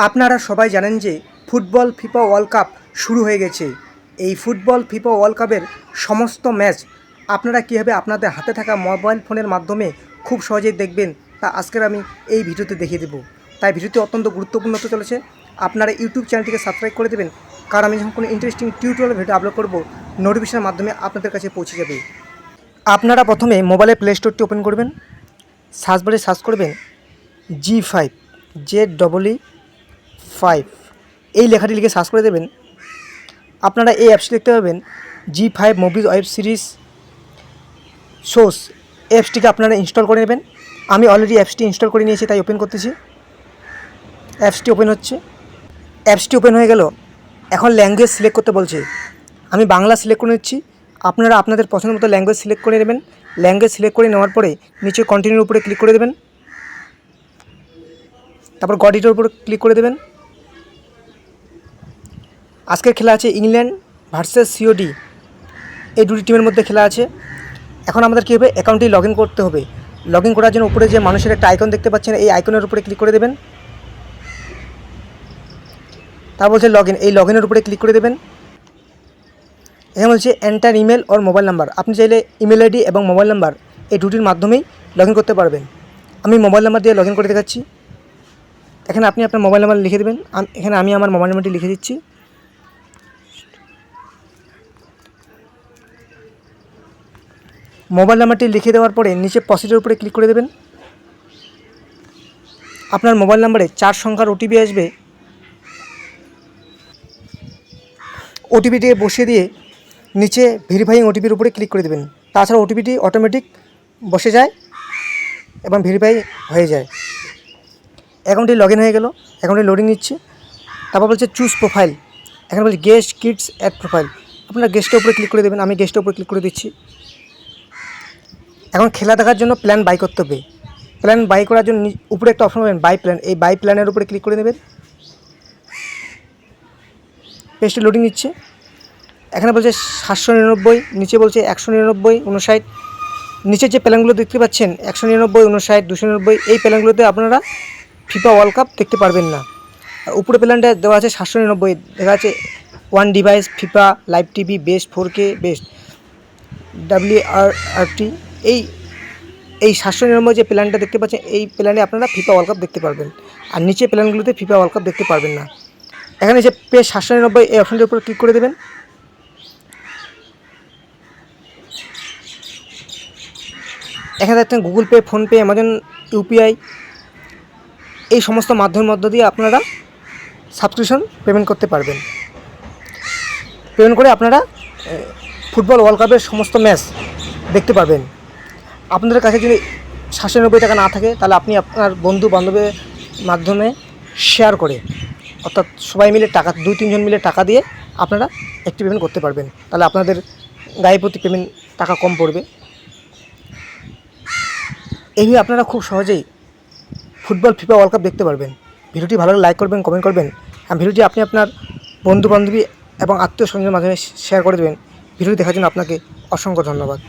আপনারা সবাই জানেন যে ফুটবল ফিফা ওয়ার্ল্ড কাপ শুরু হয়ে গেছে। এই ফুটবল ফিফা ওয়ার্ল্ড কাপের সমস্ত ম্যাচ আপনারা কীভাবে আপনাদের হাতে থাকা মোবাইল ফোনের মাধ্যমে খুব সহজেই দেখবেন তা আজকের আমি এই ভিডিওতে দেখিয়ে দেবো। তাই ভিডিওটি অত্যন্ত গুরুত্বপূর্ণ হতে চলেছে। আপনারা ইউটিউব চ্যানেলটিকে সাবস্ক্রাইব করে দেবেন, কারণ আমি যখন কোনো ইন্টারেস্টিং টিউটোরিয়াল ভিডিও আপলোড করব নোটিফিকেশনের মাধ্যমে আপনাদের কাছে পৌঁছে যাবে। আপনারা প্রথমে মোবাইলের প্লে স্টোরটি ওপেন করবেন, সার্চ বারে সার্চ করবেন G5 Z55 এই লেখাটি লিখে সার্চ করে দেবেন। আপনারা এই অ্যাপসটি দেখতে পাবেন G5 movies web series shows. অ্যাপসটিকে আপনারা ইনস্টল করে নেবেন। আমি অলরেডি অ্যাপসটি ইনস্টল করে নিয়েছি, তাই ওপেন করতেছি। অ্যাপসটি ওপেন হচ্ছে। অ্যাপসটি ওপেন হয়ে গেল। এখন ল্যাঙ্গুয়েজ সিলেক্ট করতে বলছে, আমি বাংলা সিলেক্ট করে নিচ্ছি। আপনারা আপনাদের পছন্দ মতো ল্যাঙ্গুয়েজ সিলেক্ট করে নেবেন। ল্যাঙ্গুয়েজ সিলেক্ট করে নেওয়ার পরে নিচে কন্টিনিউর উপরে ক্লিক করে দেবেন, তারপর গট ইটের উপর ক্লিক করে দেবেন। আজকের খেলা আছে ইংল্যান্ড ভার্সেস COD, এই দুটি টিমের মধ্যে খেলা আছে। এখন আমাদের কী হবে, অ্যাকাউন্টটি লগ ইন করতে হবে। লগ ইন করার জন্য উপরে যে মানুষের একটা আইকন দেখতে পাচ্ছেন, এই আইকনের উপরে ক্লিক করে দেবেন। তারপর বলছে লগ ইন, এই লগ ইনের উপরে ক্লিক করে দেবেন। এখানে বলছে এন্টার ইমেল ওর মোবাইল নাম্বার। আপনি চাইলে ইমেল আইডি এবং মোবাইল নাম্বার এই দুটির মাধ্যমেই লগ ইন করতে পারবেন। আমি মোবাইল নাম্বার দিয়ে লগ ইন করে দেখাচ্ছি। এখানে আপনি আপনার মোবাইল নাম্বার লিখে দেবেন। এখানে আমি আমার মোবাইল নাম্বারটি লিখে দিচ্ছি। মোবাইল নাম্বারটি লিখে দেওয়ার পরে নিচে প্রসিডের উপরে ক্লিক করে দেবেন। আপনার মোবাইল নাম্বারে 4 সংখ্যার OTP আসবে। OTPটি বসিয়ে দিয়ে নিচে ভেরিফাইং OTPর উপরে ক্লিক করে দেবেন। তাছাড়া OTPটি অটোমেটিক বসে যায় এবং ভেরিফাই হয়ে যায়। অ্যাকাউন্টটি লগ ইন হয়ে গেল। অ্যাকাউন্টটি লোডিং নিচ্ছে। তারপর বলছে চুজ প্রোফাইল। এখানে বলছে গেস্ট কিডস অ্যাড প্রোফাইল। আপনারা গেস্টের উপরে ক্লিক করে দেবেন। আমি গেস্টের উপরে ক্লিক করে দিচ্ছি। এখন খেলা দেখার জন্য প্ল্যান বাই করতে হবে। প্ল্যান বাই করার জন্য উপরে একটা অপশন পাবেন বাই প্ল্যান, এই বাই প্ল্যানের উপরে ক্লিক করে নেবেন। পেজটি লোডিং নিচ্ছে। এখানে বলছে 799, নিচে বলছে 199, 59। নিচে যে প্ল্যানগুলো দেখতে পাচ্ছেন 199, 59, 299, এই প্ল্যানগুলোতে আপনারা ফিফা ওয়ার্ল্ড কাপ দেখতে পারবেন না। আর উপরে প্ল্যানটা দেওয়া আছে 799, দেখা আছে 1 device FIFA live TV best 4K best WRRT। এই 799 যে প্ল্যানটা দেখতে পাচ্ছেন, এই প্ল্যানে আপনারা ফিফা ওয়ার্ল্ড কাপ দেখতে পারবেন। আর নিচে প্ল্যানগুলোতে ফিফা ওয়ার্ল্ড কাপ দেখতে পারবেন না। এখানে যে পেজ 799 এই অপশনটির উপর ক্লিক করে দেবেন। এখানে দেখছেন Google pay, PhonePe, Amazon UPI এই সমস্ত মাধ্যমের মধ্য দিয়ে আপনারা সাবস্ক্রিপশন পেমেন্ট করতে পারবেন। পেমেন্ট করে আপনারা ফুটবল ওয়ার্ল্ড কাপের সমস্ত ম্যাচ দেখতে পারবেন। আপনাদের কাছে যদি 799 টাকা না থাকে, তাহলে আপনি আপনার বন্ধু বান্ধবের মাধ্যমে শেয়ার করে, অর্থাৎ সবাই মিলে টাকা 2-3 জন মিলে টাকা দিয়ে আপনারা একটি পেমেন্ট করতে পারবেন। তাহলে আপনাদের গায়ে প্রতি পেমেন্ট টাকা কম পড়বে। এইভাবে আপনারা খুব সহজেই ফুটবল ফিফা ওয়ার্ল্ড কাপ দেখতে পারবেন। ভিডিওটি ভালো লাগলে লাইক করবেন, কমেন্ট করবেন। আর ভিডিওটি আপনি আপনার বন্ধু বান্ধবী এবং আত্মীয় স্বজনের মাধ্যমে শেয়ার করে দেবেন। ভিডিওটি দেখার জন্য আপনাকে অসংখ্য ধন্যবাদ।